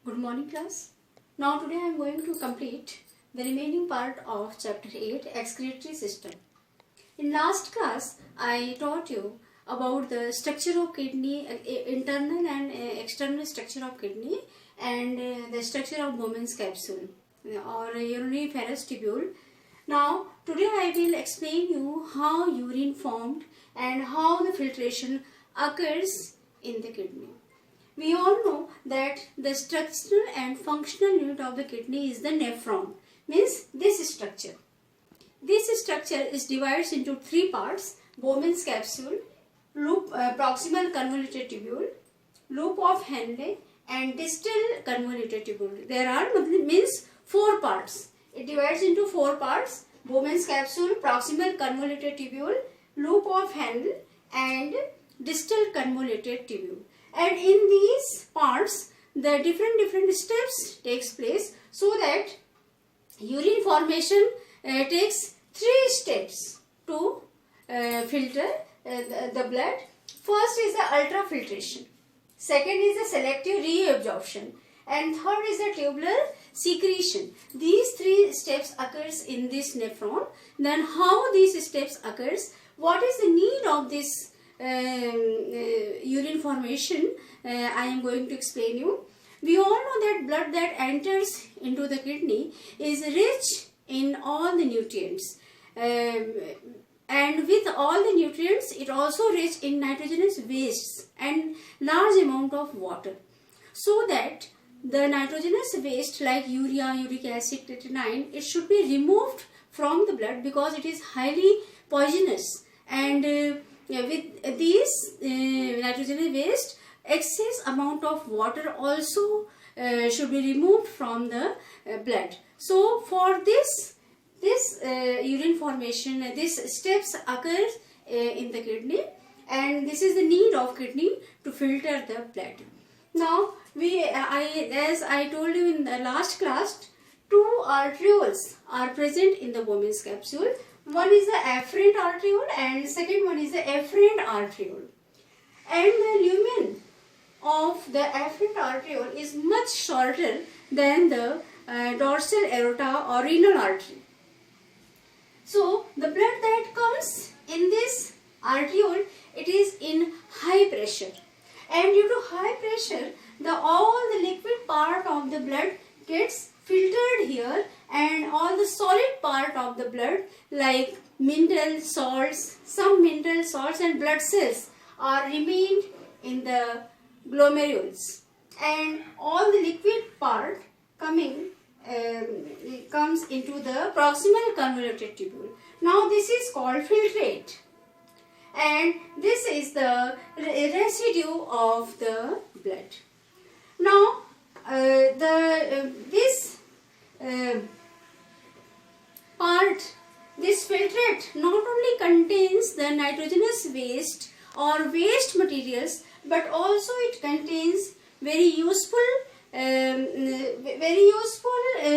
Good morning class. Now today I am going to complete the remaining part of chapter 8 excretory system. In last class I taught you about the structure of kidney, internal and external structure of kidney, and the structure of Bowman's capsule or urinary ferrous tubule. Now today I will explain you how urine formed and how the filtration occurs in the kidney. We all know that the structural and functional unit of the kidney is the nephron, means this structure. This structure is divided into three parts: Bowman's capsule, loop, proximal convoluted tubule, loop of Henle, and distal convoluted tubule. There are means four parts. It divides into four parts: Bowman's capsule, proximal convoluted tubule, loop of Henle, and distal convoluted tubule. And in these parts, the different steps takes place, so that urine formation takes three steps to filter the blood. First is the ultrafiltration, second is the selective reabsorption, and third is the tubular secretion. These three steps occurs in this nephron. Then how these steps occurs, what is the need of this urine formation, I am going to explain you. We all know that blood that enters into the kidney is rich in all the nutrients, and with all the nutrients it also rich in nitrogenous wastes and large amount of water, so that the nitrogenous waste like urea, uric acid, creatinine, it should be removed from the blood because it is highly poisonous. And with these nitrogenous waste, excess amount of water also should be removed from the blood. So for this urine formation, these steps occur in the kidney, and this is the need of kidney to filter the blood. Now as I told you in the last class, two arterioles are present in the Bowman's capsule. One is the afferent arteriole and second one is the efferent arteriole. And the lumen of the afferent arteriole is much shorter than the dorsal aorta or renal artery. So the blood that comes in this arteriole, it is in high pressure, and due to high pressure all the liquid part of the blood gets filtered here, and all the solid part of the blood like mineral salts, some mineral salts and blood cells are remained in the glomerulus, and all the liquid part comes into the proximal convoluted tubule. Now this is called filtrate, and this is the residue of the blood. Now this filtrate not only contains the nitrogenous waste or waste materials, but also it contains very useful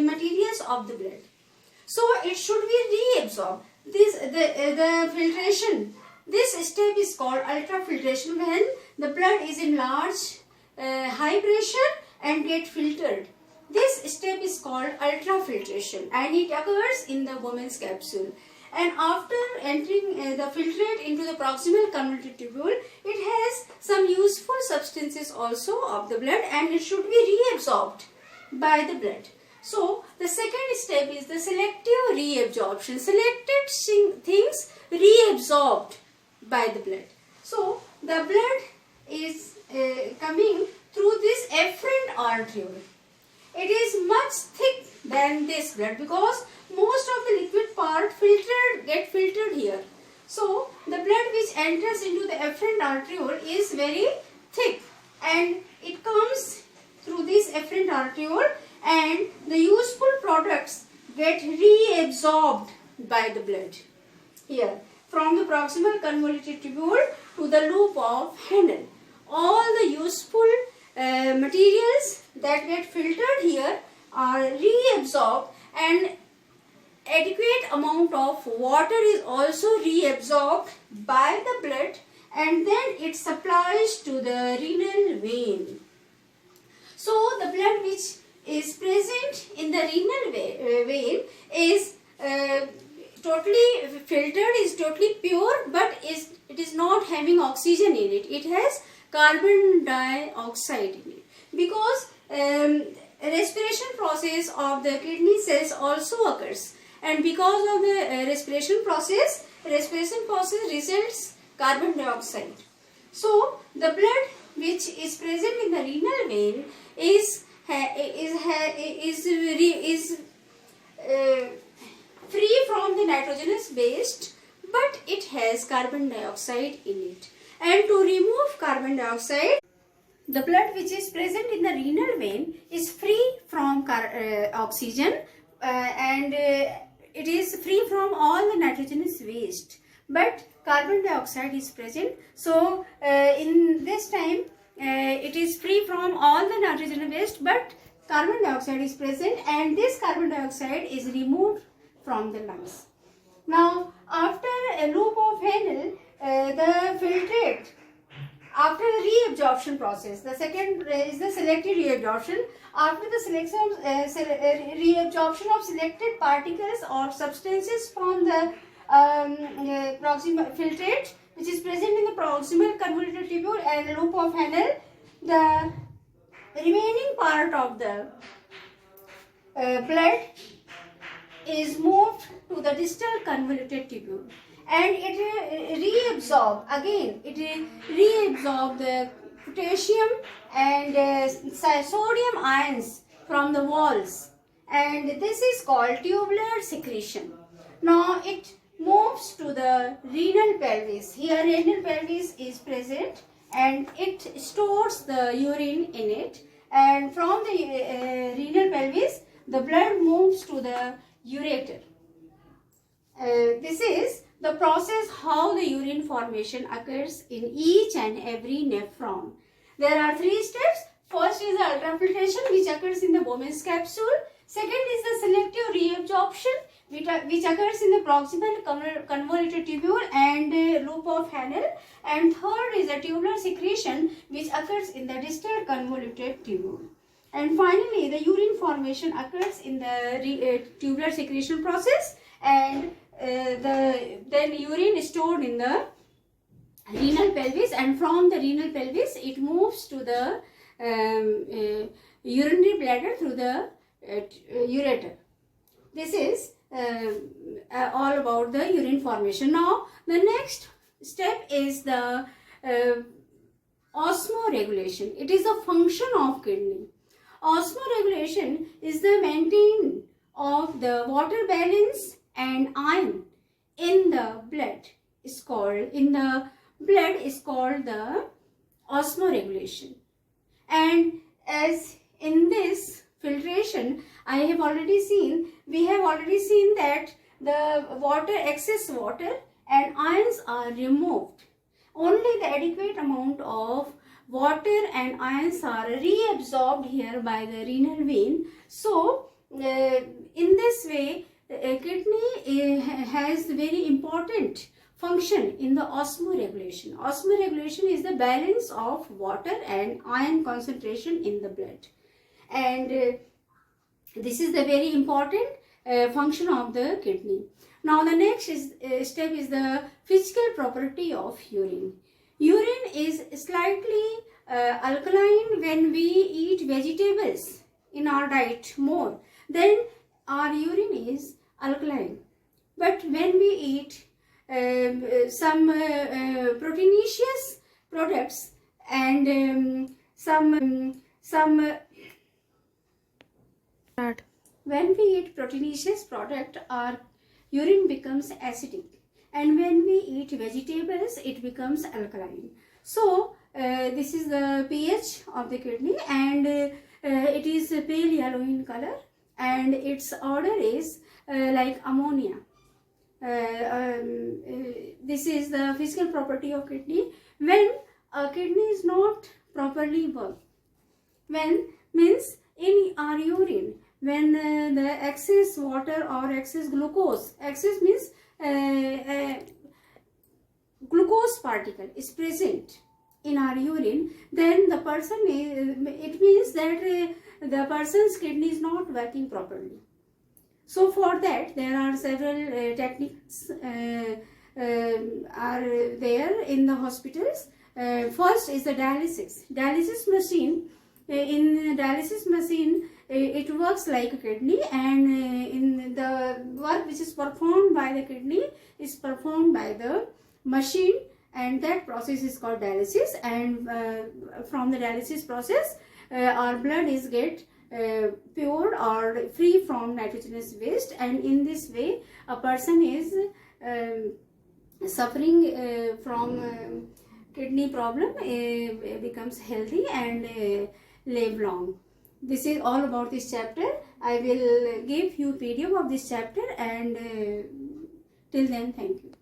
materials of the blood. So it should be reabsorbed. The filtration, this step is called ultrafiltration, when the blood is in large high pressure and get filtered. This step is called ultrafiltration, and it occurs in the Bowman's capsule. And after entering the filtrate into the proximal convoluted tubule, it has some useful substances also of the blood, and it should be reabsorbed by the blood. So the second step is the selective reabsorption. Selected things reabsorbed by the blood. So the blood is coming through this efferent arteriole. It is much thick than this blood because most of the liquid part get filtered here. So the blood which enters into the efferent arteriole is very thick, and it comes through this efferent arteriole, and the useful products get reabsorbed by the blood here from the proximal convoluted tubule to the loop of Henle. All the useful materials that get filtered here are reabsorbed, and adequate amount of water is also reabsorbed by the blood, and then it supplies to the renal vein. So the blood which is present in the renal vein is totally filtered, is totally pure, but it is not having oxygen in it. It has carbon dioxide in it, because respiration process of the kidney cells also occurs, and because of the respiration process results carbon dioxide. So the blood which is present in the renal vein is free from the nitrogenous waste, but it has carbon dioxide in it. And to remove carbon dioxide, the blood which is present in the renal vein is free from oxygen, and it is free from all the nitrogenous waste, but carbon dioxide is present. So in this time it is free from all the nitrogen waste, but carbon dioxide is present, and this carbon dioxide is removed from the lungs. Now after a loop of Henle, the filtrate, after the reabsorption process, the second is the selective reabsorption. After the reabsorption of selected particles or substances from the proximal filtrate, which is present in the proximal convoluted tubule and loop of Henle, the remaining part of the blood is moved to the distal convoluted tubule, and it reabsorb the potassium and sodium ions from the walls, and this is called tubular secretion. Now it moves to the renal pelvis. Here renal pelvis is present, and it stores the urine in it, and from the renal pelvis the blood moves to the ureter. This is the process how the urine formation occurs in each and every nephron. There are 3 steps. First is the ultrafiltration, which occurs in the Bowman's capsule. Second is the selective reabsorption, which occurs in the proximal convoluted tubule and loop of Henle. And third is the tubular secretion, which occurs in the distal convoluted tubule. And finally, the urine formation occurs in the tubular secretion process, and then urine is stored in the renal pelvis, and from the renal pelvis it moves to the urinary bladder through the ureter. This is all about the urine formation. Now the next step is the osmoregulation. It is a function of kidney. Osmoregulation is the maintaining of the water balance and iron in the blood is called the osmoregulation. And as in this filtration, we have already seen that the excess water and ions are removed. Only the adequate amount of water and ions are reabsorbed here by the renal vein. So in this way, kidney has very important function in the osmoregulation. Osmoregulation is the balance of water and ion concentration in the blood, and this is the very important function of the kidney. Now the next step is the physical property of urine. Urine is slightly alkaline when we eat vegetables in our diet more. Then our urine is alkaline. But when we eat some proteinaceous products and when we eat proteinaceous product, our urine becomes acidic, and when we eat vegetables, it becomes alkaline. So this is the pH of the kidney, and it is pale yellow in color, and its odor is like ammonia. This is the physical property of kidney. When a kidney is not properly worked, means in our urine, when the excess water or excess glucose, excess means glucose particle is present in our urine, then the person it means that the person's kidney is not working properly. So for that there are several techniques are there in the hospitals. First is the dialysis machine. In dialysis machine, it works like a kidney, and in the work which is performed by the kidney is performed by the machine, and that process is called dialysis. And from the dialysis process, our blood is get pure or free from nitrogenous waste, and in this way a person is suffering from kidney problem becomes healthy and live long. This is all about this chapter. I will give you PDF of this chapter, and till then, thank you.